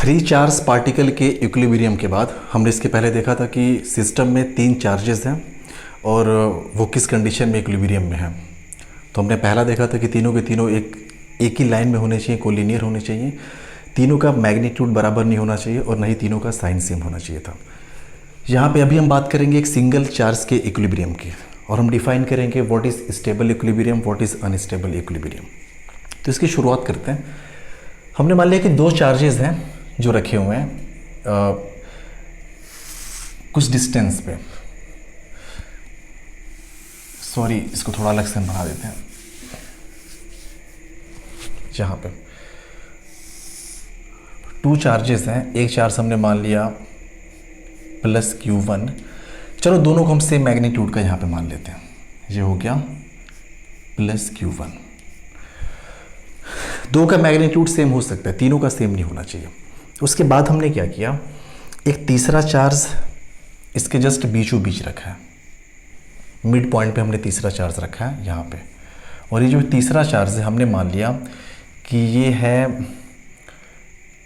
Three charge particle के equilibrium के बाद हमने इसके पहले देखा था कि सिस्टम में तीन चार्जेस हैं और वो किस कंडीशन में इक्विलिब्रियम में हैं। तो हमने पहला देखा था कि तीनों के तीनों एक ही लाइन में होने चाहिए, कोलिनियर होने चाहिए, तीनों का मैग्नीट्यूड बराबर नहीं होना चाहिए और नहीं तीनों का साइन सेम होना चाहिए था। यहाँ पे अभी हम बात करेंगे एक सिंगल चार्ज के इक्विलिब्रियम की और हम डिफाइन करेंगे what is stable equilibrium, what is unstable equilibrium. तो इसकी शुरुआत करते हैं। हमने मान लिया कि दो चार्जेस हैं जो रखे हुए हैं कुछ डिस्टेंस पे। सॉरी, इसको थोड़ा अलग से बना देते हैं। जहाँ पे टू चार्जेस हैं, एक चार्ज हमने मान लिया प्लस Q1। चलो दोनों को हम सेम मैग्नीट्यूड का यहाँ पे मान लेते हैं। ये हो गया प्लस Q1। दो का मैग्नीट्यूड सेम हो सकता है, तीनों का सेम नहीं होना चाहिए। उसके बाद हमने क्या किया, एक तीसरा चार्ज इसके जस्ट बीचों बीच रखा है, मिड पॉइंट पे हमने तीसरा चार्ज रखा है यहाँ पे। और ये जो तीसरा चार्ज है हमने मान लिया कि ये है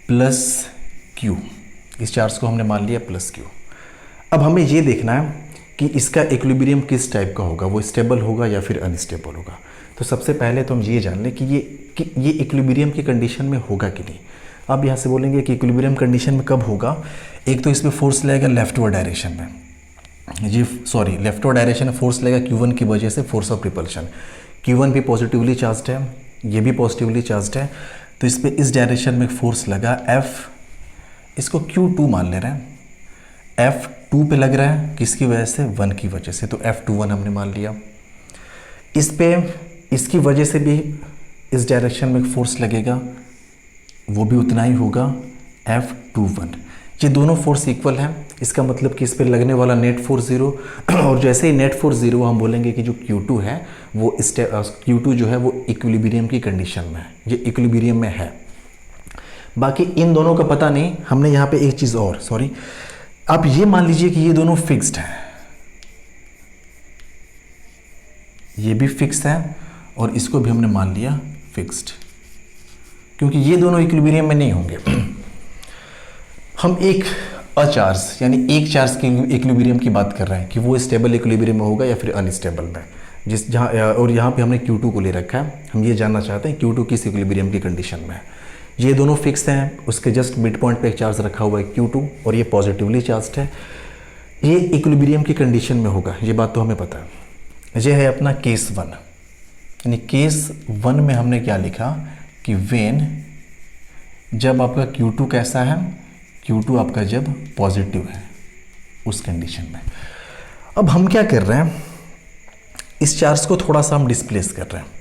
प्लस Q। इस चार्ज को हमने मान लिया प्लस Q। अब हमें ये देखना है कि इसका इक्विलिब्रियम किस टाइप का होगा, वो स्टेबल होगा या फिर अनस्टेबल होगा। तो सबसे पहले तो हम ये जान लें कि ये इक्विलिब्रियम की कंडीशन में होगा कि नहीं। अब यहाँ से बोलेंगे कि इक्विलिब्रियम कंडीशन में कब होगा। एक तो इसमें फोर्स लगेगा लेफ्टवर्ड डायरेक्शन में, लेफ्टवर्ड डायरेक्शन में फोर्स लगेगा Q1 की वजह से, फोर्स ऑफ रिपल्शन। Q1 भी पॉजिटिवली चार्ज्ड है, ये भी पॉजिटिवली चार्ज्ड है, तो इस पर इस डायरेक्शन में फोर्स लगा F, इसको Q2 मान ले रहे हैं। F2 पे लग रहा है किसकी वजह से, 1 की वजह से, तो F21 हमने मान लिया। इस पे इसकी वजह से भी इस डायरेक्शन में फोर्स लगेगा, वो भी उतना ही होगा F21। ये दोनों फोर्स इक्वल हैं, इसका मतलब कि इस पर लगने वाला नेट फोर्स 0, और जैसे ही नेट फोर्स 0 हम बोलेंगे कि जो Q2 है वो Q2 जो है वो इक्विलिब्रियम की कंडीशन में है, ये इक्विलिब्रियम में है। बाकी इन दोनों का पता नहीं। हमने यहाँ पे एक चीज़ और, आप ये मान लीजिए कि ये दोनों फिक्स्ड हैं, ये भी फिक्स है और इसको भी हमने मान लिया फिक्स्ड, क्योंकि ये दोनों इक्विलिब्रियम में नहीं होंगे। हम एक अचार्ज यानी एक चार्ज के इक्विलिब्रियम की बात कर रहे हैं कि वो स्टेबल इक्विलिब्रियम में होगा या फिर अनस्टेबल में, और यहाँ पे हमने Q2 को ले रखा है। हम ये जानना चाहते हैं Q2 किस इक्विलिब्रियम की कंडीशन में है। ये दोनों फिक्स हैं, उसके जस्ट मिड पॉइंट पे एक चार्ज रखा हुआ है Q2 और ये पॉजिटिवली चार्ज्ड है। ये इक्विलिब्रियम की कंडीशन में होगा, ये बात तो हमें पता है। ये है अपना केस 1, यानी केस 1 में हमने क्या लिखा कि वेन जब आपका Q2 कैसा है, Q2 आपका जब पॉजिटिव है उस कंडीशन में। अब हम क्या कर रहे हैं, इस चार्ज को थोड़ा सा हम डिस्प्लेस कर रहे हैं।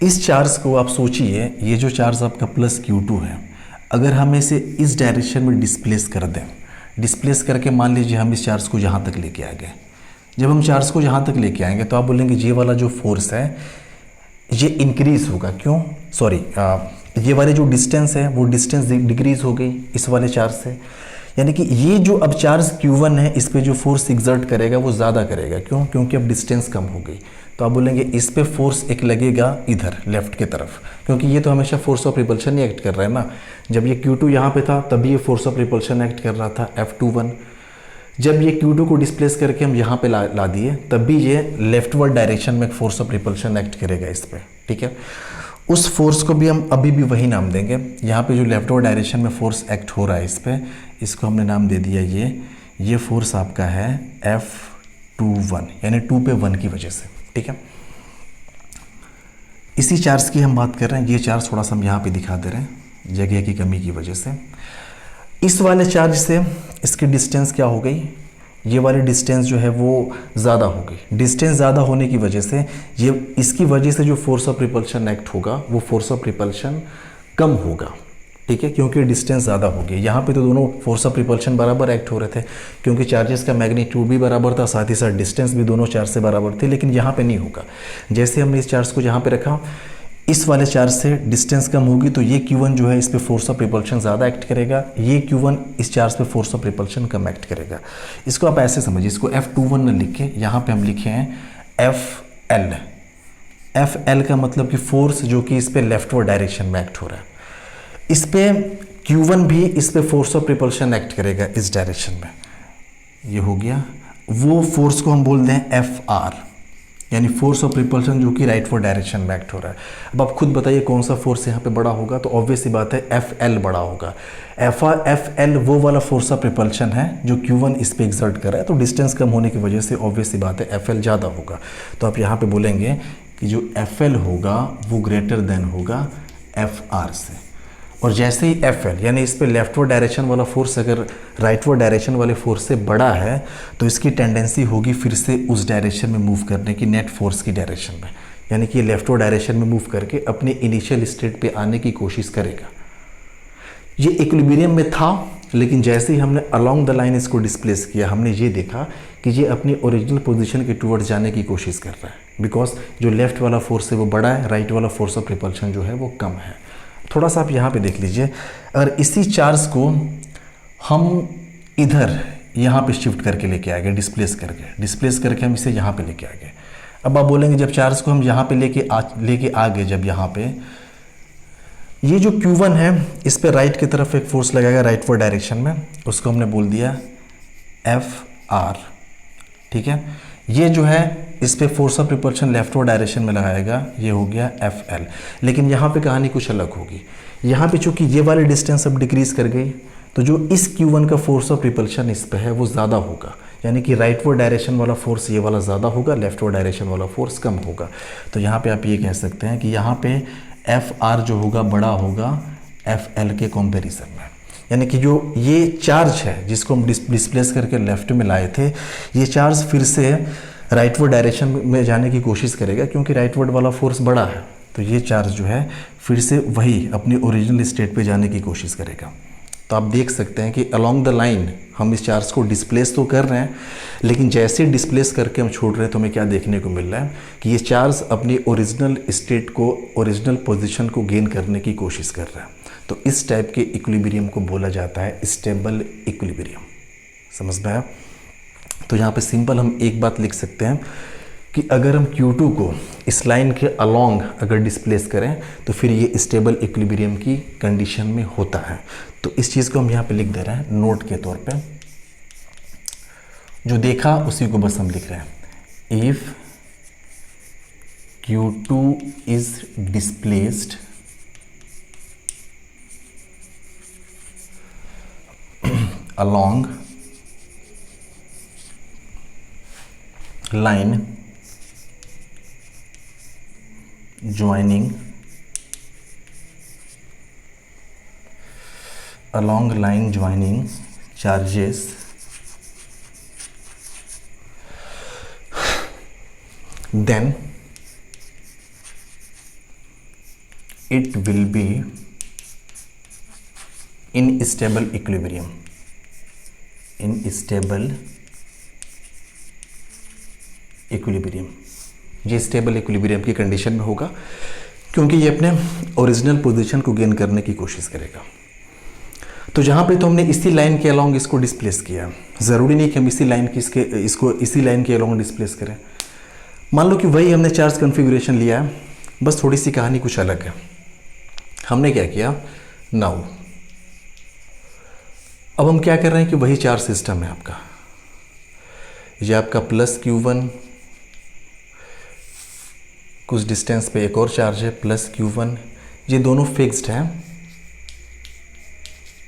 इस चार्ज को आप सोचिए, ये जो चार्ज आपका प्लस Q2 है, अगर हम इसे इस डायरेक्शन में डिस्प्लेस कर दें, डिस्प्लेस करके मान लीजिए हम इस चार्ज को यहाँ तक लेके आ गए। जब हम चार्ज को यहाँ तक लेके आएंगे तो आप बोलेंगे ये वाला जो फोर्स है ये इंक्रीज होगा। क्यों, ये वाली जो डिस्टेंस है वो डिस्टेंस डिक्रीज हो गई इस वाले चार्ज से, यानी कि ये जो अब चार्ज Q1 है इस पे जो फोर्स एग्जर्ट करेगा वो ज़्यादा करेगा। क्यों, क्योंकि अब डिस्टेंस कम हो गई। तो आप बोलेंगे इस पे फोर्स एक लगेगा इधर लेफ्ट की तरफ, क्योंकि ये तो हमेशा force of repulsion he act कर रहा है ना। जब ये Q2 यहाँ पे था तभी ये फोर्स ऑफ रिपल्शन एक्ट कर रहा था F21। जब ये Q2 को डिस्प्लेस करके हम यहाँ पे ला दिए तब भी ये लेफ्टवर्ड डायरेक्शन में फोर्स ऑफ रिपल्शन एक्ट करेगा इस पर। ठीक है, उस फोर्स को भी हम अभी भी वही नाम देंगे। यहाँ पे जो लेफ्टवर्ड डायरेक्शन में फोर्स एक्ट हो रहा है इस पर, इसको हमने नाम दे दिया ये फोर्स आपका है F21, यानी 2 पे 1 की वजह से। ठीक है, इसी चार्ज की हम बात कर रहे हैं। ये चार्ज थोड़ा सा हम यहाँ पे दिखा दे रहे हैं जगह की कमी की वजह से। इस वाले चार्ज से इसकी डिस्टेंस क्या हो गई, ये वाली डिस्टेंस जो है वो ज़्यादा हो गई। डिस्टेंस ज़्यादा होने की वजह से ये इसकी वजह से जो फोर्स ऑफ रिपल्शन एक्ट होगा वो फोर्स ऑफ रिपल्शन कम होगा। ठीक है, क्योंकि डिस्टेंस ज़्यादा हो गई। यहाँ पे तो दोनों फोर्स ऑफ रिपल्शन बराबर एक्ट हो रहे थे, क्योंकि चार्जेस का मैग्नीट्यूड भी बराबर था, साथ ही साथ डिस्टेंस भी दोनों चार्ज से बराबर थे। लेकिन यहाँ पे नहीं होगा। जैसे हमने इस चार्ज को यहाँ पे रखा, इस वाले चार्ज से डिस्टेंस कम होगी तो ये Q1 जो है इस पे फोर्स ऑफ रिपल्शन ज़्यादा एक्ट करेगा, ये Q1 इस चार्ज पे force of repulsion come act करेगा। इसको आप ऐसे समझिए, इसको F21 न लिख के यहाँ पे हम लिखे हैं FL। FL का मतलब कि फोर्स जो कि इस पे लेफ्टवर्ड डायरेक्शन में एक्ट हो रहा है। इस पे Q1 भी इस पे फोर्स ऑफ रिपल्शन एक्ट करेगा इस डायरेक्शन में, ये हो गया। वो फोर्स को हम बोलते हैं Fr, यानी फोर्स ऑफ रिपल्शन जो कि राइटवर्ड डायरेक्शन में एक्ट हो रहा है। अब आप खुद बताइए कौन सा फोर्स यहाँ पे बड़ा होगा, तो ऑब्वियस सी बात है Fl बड़ा होगा। Fl वो वाला फोर्स ऑफ रिपल्शन है जो Q1 इस पे एक्सर्ट कर रहा है, तो डिस्टेंस कम होने की वजह से ऑब्वियस सी बात है Fl ज़्यादा होगा। तो आप यहाँ पे बोलेंगे कि जो Fl होगा वो ग्रेटर देन होगा Fr से। और जैसे ही Fl यानी इस पे लेफ्टवर्ड डायरेक्शन वाला फोर्स अगर राइटवर्ड डायरेक्शन वाले फोर्स से बड़ा है, तो इसकी टेंडेंसी होगी फिर से उस डायरेक्शन में मूव करने की, नेट फोर्स की डायरेक्शन में, यानी कि ये लेफ्टवर्ड डायरेक्शन में मूव करके अपने इनिशियल स्टेट पे आने की कोशिश करेगा। ये इक्विलिब्रियम में था, लेकिन जैसे ही हमने अलोंग द लाइन इसको डिस्प्लेस किया, हमने ये देखा कि ये अपनी ओरिजिनल पोजीशन के टुवर्ड्स जाने की कोशिश कर रहा है, बिकॉज जो लेफ्ट वाला फोर्स है वो बड़ा है, राइट वाला फोर्स ऑफ रिपल्शन जो है वो कम है। थोड़ा सा आप यहाँ पे देख लीजिए, अगर इसी चार्ज को हम इधर यहाँ पे शिफ्ट करके लेके आ गए, डिस्प्लेस करके हम इसे यहाँ पे लेके आ गए। अब आप बोलेंगे जब चार्ज को हम यहाँ पे लेके आ गए, जब यहाँ पे ये जो Q1 है इस पे राइट की तरफ एक फोर्स लगाएगा राइटवर्ड डायरेक्शन में, उसको हमने बोल दिया Fr, ठीक है। ये जो है इस पे force of repulsion leftward direction में लगाएगा, ये हो गया Fl। लेकिन यहाँ पे कहानी कुछ अलग होगी। यहाँ पे चूंकि ये वाली डिस्टेंस अब डिक्रीज कर गई, तो जो इस Q1 का फोर्स ऑफ रिपल्शन इस पे है वो ज़्यादा होगा, यानी कि राइटवर्ड डायरेक्शन वाला फोर्स ये वाला ज़्यादा होगा, लेफ्टवर्ड डायरेक्शन वाला फोर्स कम होगा। तो यहाँ पे आप ये कह सकते हैं कि यहाँ पे Fr जो होगा बड़ा होगा Fl के कंपैरिजन में, यानी कि जो ये चार्ज है जिसको हम डिस्प्लेस करके लेफ्ट में लाए थे, ये चार्ज फिर से राइटवर्ड डायरेक्शन में जाने की कोशिश करेगा, क्योंकि राइटवर्ड वाला फोर्स बड़ा है, तो ये चार्ज जो है फिर से वही अपनी ओरिजिनल स्टेट पे जाने की कोशिश करेगा। तो आप देख सकते हैं कि अलोंग द लाइन हम इस चार्ज को डिस्प्लेस तो कर रहे हैं, लेकिन जैसे डिस्प्लेस करके हम छोड़ रहे हैं तो हमें क्या देखने को मिल रहा है कि ये चार्ज अपनी ओरिजिनल स्टेट को, ओरिजिनल पोजीशन को गेन करने की कोशिश कर रहा है। तो इस टाइप के इक्विलिब्रियम को बोला जाता है स्टेबल इक्विलिब्रियम। समझ में आया? तो यहाँ पे सिंपल हम एक बात लिख सकते हैं कि अगर हम Q2 को इस लाइन के अलोंग अगर डिस्प्लेस करें तो फिर ये स्टेबल इक्विलिब्रियम की कंडीशन में होता है। तो इस चीज़ को हम यहाँ पे लिख दे रहे हैं नोट के तौर पे, जो देखा उसी को बस हम लिख रहे हैं। If Q2 is displaced along line joining charges then it will be in stable equilibrium, ये स्टेबल इक्विलिब्रियम की कंडीशन में होगा, क्योंकि ये अपने ओरिजिनल पोजीशन को गेन करने की कोशिश करेगा। तो जहाँ पे तो हमने इसी लाइन के अलोंग इसको डिस्प्लेस किया, ज़रूरी नहीं कि हम इसी लाइन की इसको इसी लाइन के अलोंग डिस्प्लेस करें। मान लो कि वही हमने चार्ज कन्फिगरेशन लिया है, बस थोड़ी सी कहानी कुछ अलग है। हमने क्या किया, नाउ अब हम क्या कर रहे हैं कि वही चार्ज सिस्टम है आपका, ये आपका प्लस Q1, कुछ डिस्टेंस पे एक और चार्ज है प्लस Q1, ये दोनों फिक्स्ड हैं,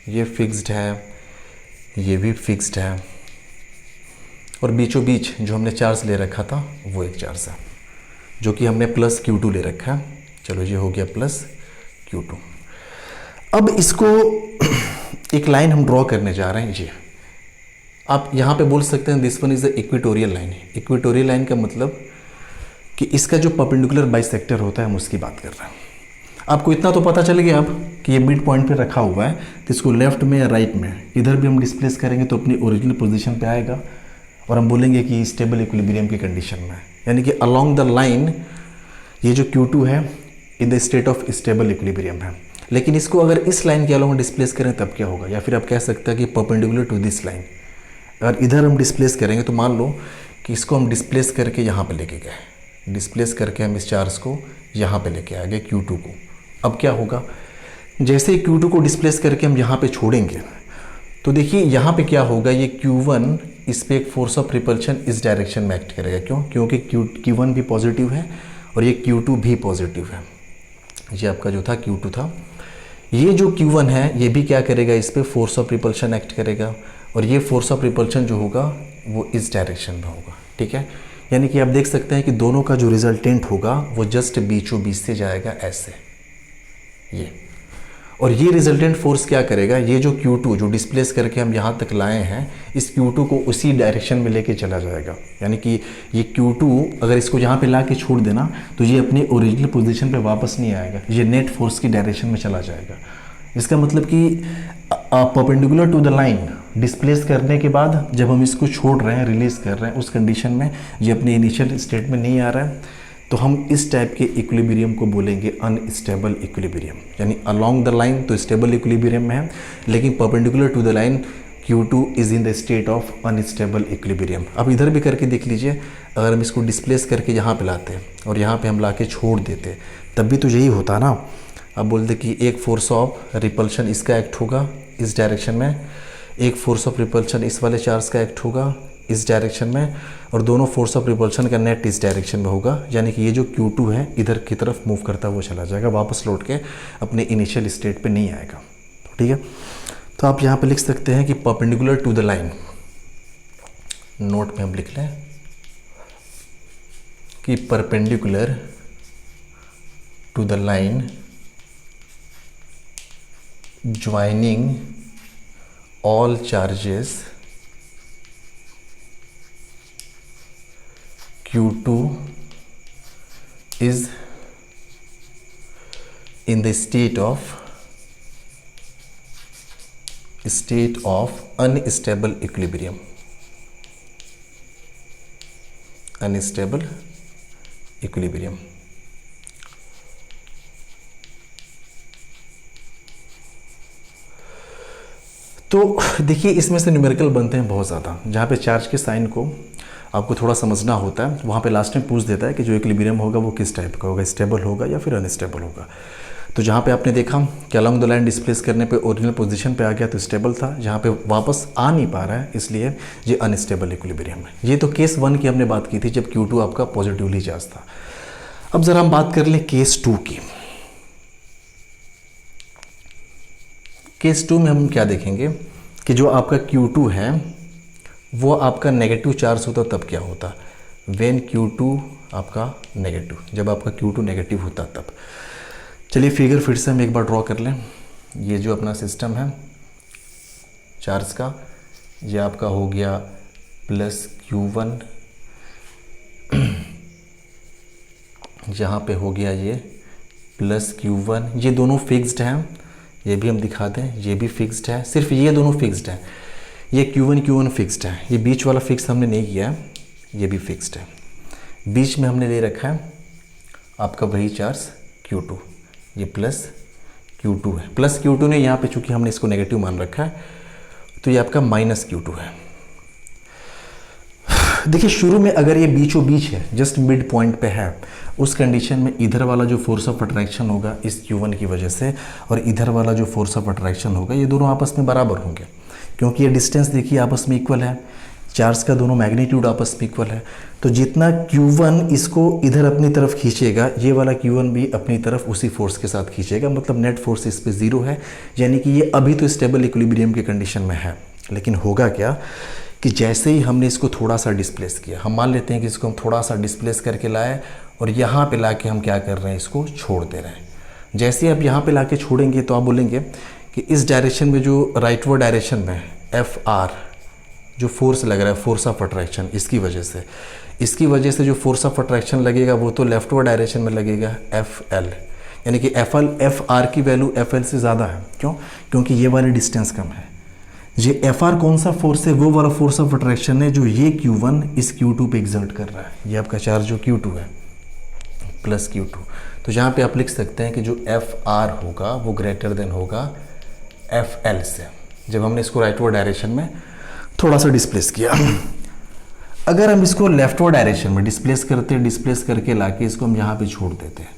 ये फिक्स्ड है, ये भी फिक्स्ड है, और बीचों बीच जो हमने चार्ज ले रखा था वो एक चार्ज है जो कि हमने प्लस Q2 ले रखा है। चलो ये हो गया प्लस Q2। अब इसको एक लाइन हम ड्रॉ करने जा रहे हैं। ये आप यहाँ पे बोल सकते हैं this one is the equatorial line. Equatorial line का मतलब कि इसका जो परपेंडिकुलर बाइसेक्टर होता है हम उसकी बात कर रहे हैं। आपको इतना तो पता चल गया अब कि ये मिड पॉइंट पे रखा हुआ है, तो इसको लेफ्ट में या राइट में इधर भी हम डिस्प्लेस करेंगे तो अपनी ओरिजिनल पोजीशन पे आएगा, और हम बोलेंगे कि स्टेबल इक्विलिब्रियम की कंडीशन में, यानी कि अलोंग द लाइन ये जो Q2 है इन the state of stable equilibrium है। लेकिन इसको अगर इस लाइन के अलोंग डिस्प्लेस करें तब क्या होगा, या फिर आप कह सकते हैं कि परपेंडिकुलर टू दिस लाइन अगर इधर हम डिस्प्लेस करेंगे, तो मान लो कि इसको हम डिस्प्लेस करके यहाँ पे लेके गए, डिस्प्लेस करके हम इस चार्ज को यहाँ पे लेके आ गए Q2 को। अब क्या होगा, जैसे ही Q2 को डिस्प्लेस करके हम यहाँ पे छोड़ेंगे तो देखिए यहाँ पे क्या होगा, ये Q1 इस पे एक फोर्स ऑफ रिपल्शन इस डायरेक्शन में एक्ट करेगा। क्यों? क्योंकि Q1 भी पॉजिटिव है और ये Q2 भी पॉजिटिव है। ये आपका जो था Q2 था, ये जो Q1 है ये भी क्या करेगा, इस पे फोर्स ऑफ रिपल्शन एक्ट करेगा और ये फोर्स ऑफ रिपल्शन जो होगा वो इस डायरेक्शन में होगा। ठीक है, यानी कि आप देख सकते हैं कि दोनों का जो रिजल्टेंट होगा वो जस्ट बीचों बीच से जाएगा ऐसे, ये। और ये रिजल्टेंट फोर्स क्या करेगा, ये जो Q2 जो डिस्प्लेस करके हम यहाँ तक लाए हैं, इस Q2 को उसी डायरेक्शन में लेके चला जाएगा। यानी कि ये Q2 अगर इसको यहाँ पे ला के छोड़ देना तो ये अपने ओरिजिनल पोजीशन पे वापस नहीं आएगा, ये नेट फोर्स की डायरेक्शन में चला जाएगा। इसका मतलब कि perpendicular to the line displace करने के बाद जब हम इसको छोड़ रहे हैं, रिलीज कर रहे हैं, उस कंडीशन में ये अपने इनिशियल स्टेट में नहीं आ रहा है, तो हम इस टाइप के इक्विलिब्रियम को बोलेंगे अनस्टेबल इक्विलिब्रियम। यानी अलोंग द लाइन तो स्टेबल इक्विलिब्रियम में है, लेकिन perpendicular to the line Q2 is in the state of unstable equilibrium. अब इधर भी करके देख लीजिए, अगर हम इसको डिस्प्लेस करके यहाँ पे लाते और यहाँ पे हम ला के छोड़ देते तब भी तो यही होता ना। अब बोलते कि एक फोर्स ऑफ रिपल्शन इसका एक्ट होगा इस डायरेक्शन में, एक फोर्स ऑफ रिपल्शन इस वाले चार्ज का एक्ट होगा इस डायरेक्शन में, और दोनों फोर्स ऑफ रिपल्शन का नेट इस डायरेक्शन में होगा। यानी कि ये जो Q2 है इधर की तरफ मूव करता हुआ चला जाएगा, वापस लौट के अपने इनिशियल स्टेट पे नहीं आएगा। ठीक है, तो आप यहाँ पे लिख सकते हैं कि perpendicular to the line, note में हम लिख लें कि perpendicular to the line joining all charges Q2 is in the state of unstable equilibrium. Unstable equilibrium. तो देखिए इसमें से न्यूमेरिकल बनते हैं बहुत ज़्यादा। जहाँ पे चार्ज के साइन को आपको थोड़ा समझना होता है, वहाँ पे लास्ट में पूछ देता है कि जो इक्विलिब्रियम होगा वो किस टाइप का होगा, स्टेबल होगा या फिर अनस्टेबल होगा। तो जहाँ पे आपने देखा कि अलोंग द लाइन डिस्प्लेस करने पे ओरिजिनल पोजीशन पे आ गया तो स्टेबल था, जहाँ पे वापस आ नहीं पा रहा है इसलिए ये अनस्टेबल इक्विलिब्रियम है। ये तो केस 1 की हमने बात की थी जब Q2 आपका पॉजिटिवली चार्ज था। अब ज़रा हम बात कर लें केस 2 की। केस 2 में हम क्या देखेंगे कि जो आपका Q2 है वो आपका नेगेटिव चार्ज होता तब क्या होता, व्हेन Q2 आपका नेगेटिव, जब आपका Q2 नेगेटिव होता तब। चलिए फिगर फिर से हम एक बार ड्रॉ कर लें। ये जो अपना सिस्टम है चार्ज का, ये आपका हो गया प्लस Q1, यहाँ पे हो गया ये प्लस Q1। ये दोनों फिक्स्ड हैं, ये भी हम दिखा दें, ये भी फिक्स्ड है, सिर्फ ये दोनों फिक्स्ड हैं। ये Q1 फिक्स्ड है, ये बीच वाला फिक्स हमने नहीं किया है, ये भी फिक्स्ड है। बीच में हमने ले रखा है आपका वही चार्ज Q2, ये प्लस Q2 है। प्लस Q2 ने यहाँ पे चूंकि हमने इसको नेगेटिव मान रखा है तो ये आपका माइनस Q2 है। देखिए शुरू में अगर ये बीचों बीच है, जस्ट मिड पॉइंट पे है, उस कंडीशन में इधर वाला जो फोर्स ऑफ अट्रैक्शन होगा इस Q1 की वजह से और इधर वाला जो फोर्स ऑफ अट्रैक्शन होगा ये दोनों आपस में बराबर होंगे, क्योंकि ये डिस्टेंस देखिए आपस में इक्वल है, चार्ज का दोनों मैग्नीट्यूड आपस में इक्वल है। तो जितना Q1 इसको इधर अपनी तरफ खींचेगा, ये वाला Q1 भी अपनी तरफ उसी फोर्स के साथ खींचेगा, मतलब नेट फोर्स इस पे 0 है। यानी कि ये अभी तो स्टेबल इक्विलिब्रियम की कंडीशन में है, लेकिन होगा क्या कि जैसे ही हमने इसको थोड़ा सा डिस्प्लेस किया, हम मान लेते हैं कि इसको हम थोड़ा सा डिस्प्लेस करके लाए और यहाँ पे लाके हम क्या कर रहे हैं, इसको छोड़ दे रहे हैं। जैसे ही आप यहाँ पे लाके छोड़ेंगे तो आप बोलेंगे कि इस डायरेक्शन में जो राइटवर्ड डायरेक्शन में FR जो फोर्स लग रहा है, फोर्स ऑफ अट्रैक्शन, इसकी वजह से जो फोर्स ऑफ अट्रैक्शन लगेगा वो तो लेफ्टवर्ड डायरेक्शन में लगेगा FL, यानी कि FR की वैल्यू FL से ज़्यादा है। क्यों? क्योंकि ये वाली डिस्टेंस कम है। ये FR कौन सा फोर्स है, वो वाला फोर्स ऑफ अट्रैक्शन है जो ये Q1 इस Q2 पे एग्जर्ट कर रहा है। ये आपका चार्ज जो Q2 है प्लस Q2, तो यहाँ पे आप लिख सकते हैं कि जो FR होगा वो ग्रेटर देन होगा FL से, जब हमने इसको राइटवर्ड डायरेक्शन में थोड़ा सा डिस्प्लेस किया। अगर हम इसको लेफ्टवर्ड डायरेक्शन में डिस्प्लेस करके लाके इसको हम यहाँ पे छोड़ देते हैं,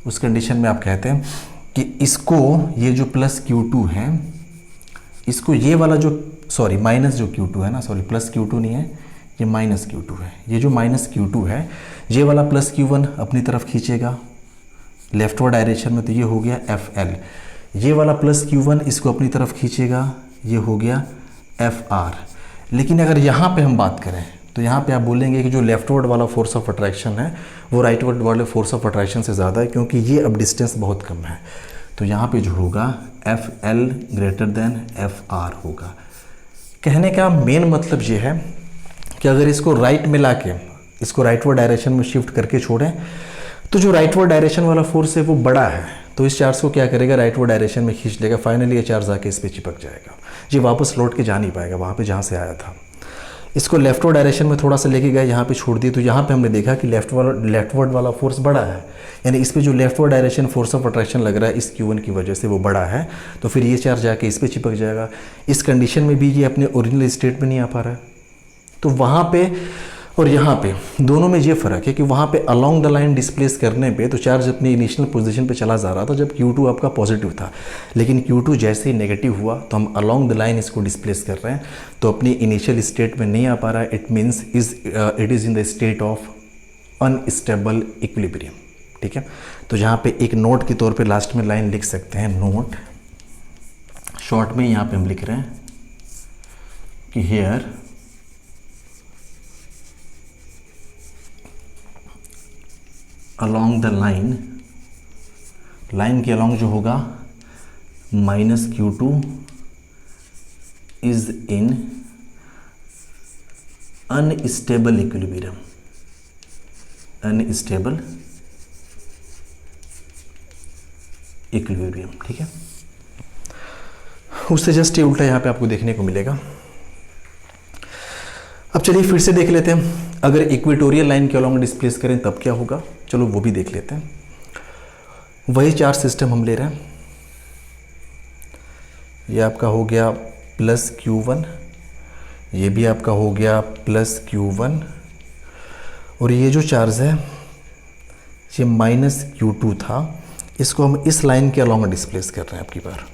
उस कंडीशन में आप कहते हैं कि इसको ये जो प्लस Q2 है, इसको ये वाला जो सॉरी माइनस जो Q2 है ना, सॉरी प्लस Q2 नहीं है, ये माइनस Q2 है। ये जो माइनस Q2 है ये वाला प्लस Q1 अपनी तरफ खींचेगा लेफ्टवर्ड डायरेक्शन में, तो ये हो गया FL। ये वाला प्लस Q1 इसको अपनी तरफ खींचेगा, ये हो गया FR। लेकिन अगर यहाँ पे हम बात करें तो यहाँ पे आप बोलेंगे कि जो लेफ्टवर्ड वाला फोर्स ऑफ अट्रैक्शन है वो राइटवर्ड वाले फोर्स ऑफ अट्रैक्शन से ज़्यादा है, क्योंकि ये अब डिस्टेंस बहुत कम है। तो यहाँ पे जो होगा FL ग्रेटर देन FR होगा। कहने का मेन मतलब ये है कि अगर इसको राइट में ला के इसको राइटवर्ड डायरेक्शन में शिफ्ट करके छोड़ें तो जो राइटवर्ड डायरेक्शन वाला फोर्स है वो बड़ा है, तो इस चार्ज को क्या करेगा, राइटवर्ड डायरेक्शन में खींच लेगा। फाइनली ये चार्ज आके इस पर चिपक जाएगा, ये वापस लौट के जा नहीं पाएगा वहाँ पे जहाँ से आया था। इसको लेफ्टवर्ड डायरेक्शन में थोड़ा सा लेके गए, यहाँ पे छोड़ दिए, तो यहाँ पे हमने देखा कि लेफ्टवर्ड वाला फोर्स बड़ा है, यानी इस पे जो leftward direction force of attraction लग रहा है इस Q1 की वजह से वो बड़ा है, तो फिर ये चार्ज जाके इस पे चिपक जाएगा। इस कंडीशन में भी ये अपने ओरिजिनल स्टेट में नहीं आ पा रहा है। तो वहाँ पे और यहाँ पे दोनों में ये फ़र्क है कि वहाँ पे अलोंग द लाइन डिस्प्लेस करने पे तो चार्ज अपनी इनिशियल पोजीशन पे चला जा रहा था जब Q2 आपका पॉजिटिव था, लेकिन Q2 जैसे ही नेगेटिव हुआ तो हम अलोंग द लाइन इसको डिस्प्लेस कर रहे हैं, तो अपनी इनिशियल स्टेट में नहीं आ पा रहा है। It means it is in the state of unstable equilibrium. ठीक है, तो यहाँ पे एक नोट के तौर पे लास्ट में लाइन लिख सकते हैं, नोट शॉर्ट में यहाँ पे हम लिख रहे हैं कि हेयर अलोंग द लाइन के अलोंग जो होगा minus Q2 is in unstable equilibrium, unstable equilibrium. ठीक है, उससे जस्ट ये उल्टा यहाँ पे आपको देखने को मिलेगा। अब चलिए फिर से देख लेते हैं, अगर इक्वेटोरियल लाइन के अलोंग डिस्प्लेस करें तब क्या होगा, चलो वो भी देख लेते हैं। वही चार्ज सिस्टम हम ले रहे हैं, ये आपका हो गया प्लस Q1, ये भी आपका हो गया प्लस Q1, और ये जो चार्ज है ये माइनस Q2 था, इसको हम इस लाइन के अलोंग डिस्प्लेस कर रहे हैं। आपकी बार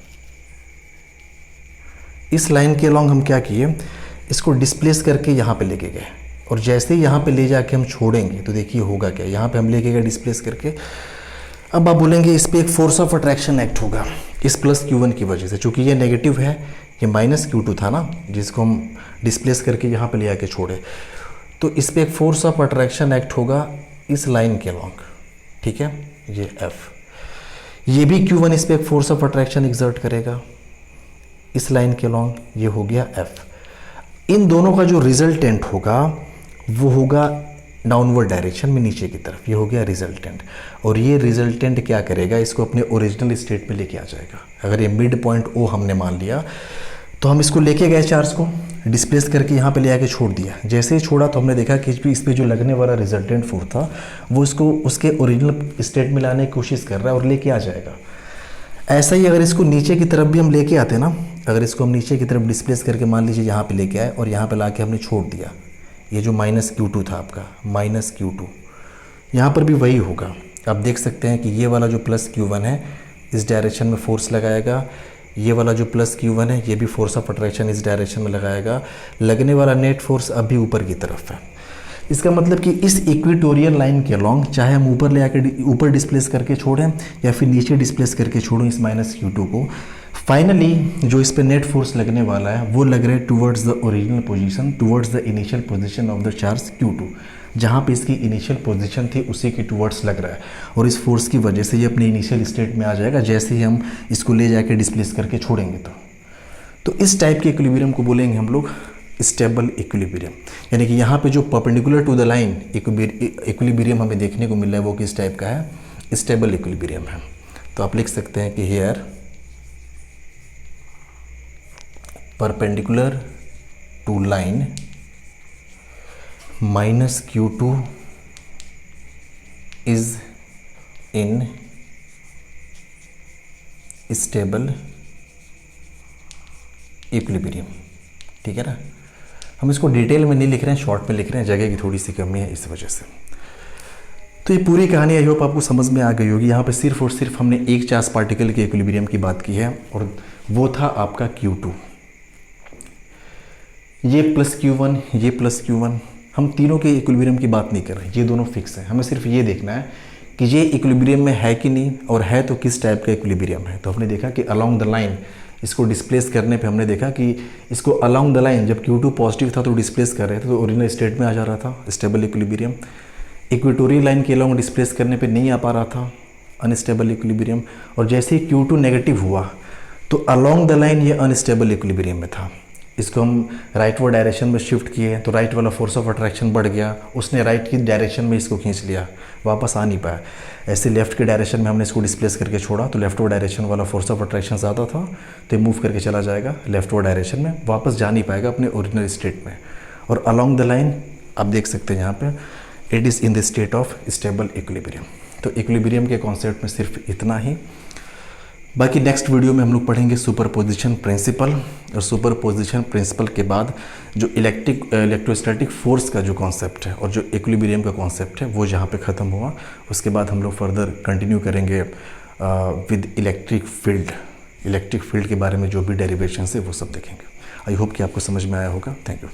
इस लाइन के अलोंग हम क्या किए, इसको डिस्प्लेस करके यहाँ पे लेके गए, और जैसे ही यहाँ पे ले जाके हम छोड़ेंगे तो देखिए होगा क्या, यहाँ पे हम लेके गए डिस्प्लेस करके। अब आप बोलेंगे इस पर एक फोर्स ऑफ अट्रैक्शन एक्ट होगा इस प्लस Q1 की वजह से, चूँकि ये नेगेटिव है, ये माइनस Q2 था ना जिसको हम डिस्प्लेस करके यहाँ पे ले आके छोड़े, तो इस पर एक फोर्स ऑफ अट्रैक्शन एक्ट होगा इस लाइन के अलोंग। ठीक है, ये F, ये भी Q1 इस पर एक फोर्स ऑफ अट्रैक्शन एग्जर्ट करेगा इस लाइन के अलोंग, ये हो गया F। इन दोनों का जो रिजल्टेंट होगा वो होगा डाउनवर्ड डायरेक्शन में नीचे की तरफ, ये हो गया रिजल्टेंट, और ये रिजल्टेंट क्या करेगा, इसको अपने ओरिजिनल स्टेट में लेके आ जाएगा। अगर ये मिड पॉइंट O हमने मान लिया तो हम इसको लेके गए, चार्ज को डिस्प्लेस करके यहाँ पे ले आके छोड़ दिया। जैसे ही छोड़ा तो हमने देखा कि इस पर जो लगने वाला रिजल्टेंट फोर्स था वो इसको उसके ओरिजिनल स्टेट में लाने की कोशिश कर रहा है और लेके आ जाएगा। ऐसा ही अगर इसको नीचे की तरफ भी हम लेके आते ना, अगर इसको हम नीचे की तरफ डिस्प्लेस करके मान लीजिए यहाँ पे लेके आए और यहाँ पे लाके हमने छोड़ दिया, ये जो माइनस Q2 था आपका, माइनस Q2, यहाँ पर भी वही होगा। आप देख सकते हैं कि ये वाला जो प्लस Q1 है इस डायरेक्शन में फोर्स लगाएगा, ये वाला जो प्लस Q1 है ये भी फोर्स ऑफ अट्रैक्शन इस डायरेक्शन में लगाएगा, लगने वाला नेट फोर्स अभी ऊपर की तरफ है। इसका मतलब कि इस इक्वेटोरियल लाइन के अलोंग चाहे हम ऊपर ले आके ऊपर डिस्प्लेस करके छोड़ें या फिर नीचे डिस्प्लेस करके छोड़ें इस माइनस Q2 को, फाइनली जो इस पे नेट फोर्स लगने वाला है वो लग रहा है towards the original position, towards the initial position of the charge Q2, जहाँ पे इसकी इनिशियल पोजीशन थी उसी के टुवर्ड्स लग रहा है, और इस फोर्स की वजह से ये अपने इनिशियल स्टेट में आ जाएगा जैसे ही हम इसको ले जाके डिस्प्लेस करके छोड़ेंगे। तो इस टाइप के इक्विलिब्रियम को बोलेंगे हम लोग स्टेबल इक्विलिब्रियम, यानी कि यहाँ पे जो perpendicular to the line equilibrium हमें देखने को मिल रहा है वो किस टाइप का है, स्टेबल इक्विलिब्रियम है। तो आप लिख सकते हैं कि here perpendicular to line minus Q2 is in stable equilibrium. ठीक है ना, हम इसको डिटेल में नहीं लिख रहे हैं, शॉर्ट में लिख रहे हैं, जगह की थोड़ी सी कमी है इस वजह से। तो ये पूरी कहानी आई होप आपको समझ में आ गई होगी। यहाँ पे सिर्फ और सिर्फ हमने एक चार्ज पार्टिकल के इक्विलिब्रियम की बात की है और वो था आपका Q2। ये प्लस Q1, ये प्लस Q1, हम तीनों के इक्विलिब्रियम की बात नहीं कर रहे, ये दोनों फिक्स है। हमें सिर्फ ये देखना है कि ये इक्विलिब्रियम में है कि नहीं, और है तो किस टाइप का इक्विलिब्रियम है। तो हमने देखा कि अलोंग द लाइन इसको डिस्प्लेस करने पे हमने देखा कि इसको अलोंग द लाइन जब Q2 पॉजिटिव था तो डिस्प्लेस कर रहे थे तो ओरिजिनल स्टेट में आ जा रहा था, स्टेबल इक्विलिब्रियम। इक्वेटोरियल लाइन के अलोंग डिस्प्लेस करने पे नहीं आ पा रहा था, अनस्टेबल इक्विलिब्रियम। और जैसे ही Q2 नेगेटिव हुआ तो अलोंग द लाइन ये अनस्टेबल इक्विलिब्रियम में था। इसको हम राइटवर्ड डायरेक्शन में शिफ्ट किए तो राइट वाला फोर्स ऑफ अट्रैक्शन बढ़ गया, उसने राइट की डायरेक्शन में इसको खींच लिया, वापस आ नहीं पाया। ऐसे लेफ्ट के डायरेक्शन में हमने इसको डिस्प्लेस करके छोड़ा तो लेफ्टवर्ड डायरेक्शन वाला फोर्स ऑफ अट्रैक्शन ज़्यादा था तो ये मूव करके चला जाएगा लेफ्टवर्ड डायरेक्शन में, वापस जा नहीं पाएगा अपने ओरिजिनल स्टेट में। और अलोंग द लाइन आप देख सकते हैं यहाँ पे it is in the state of stable equilibrium. तो इक्विलिब्रियम के कॉन्सेप्ट में सिर्फ इतना ही। बाकी नेक्स्ट वीडियो में हम लोग पढ़ेंगे सुपरपोजिशन प्रिंसिपल, और सुपरपोजिशन प्रिंसिपल के बाद जो इलेक्ट्रोस्टैटिक फोर्स का जो कॉन्सेप्ट है और जो इक्विलिब्रियम का कॉन्सेप्ट है वो जहाँ पे ख़त्म हुआ, उसके बाद हम लोग फर्दर कंटिन्यू करेंगे विद इलेक्ट्रिक फील्ड के बारे में जो भी डेरिवेशंस है वो सब देखेंगे। आई होप कि आपको समझ में आया होगा। Thank you.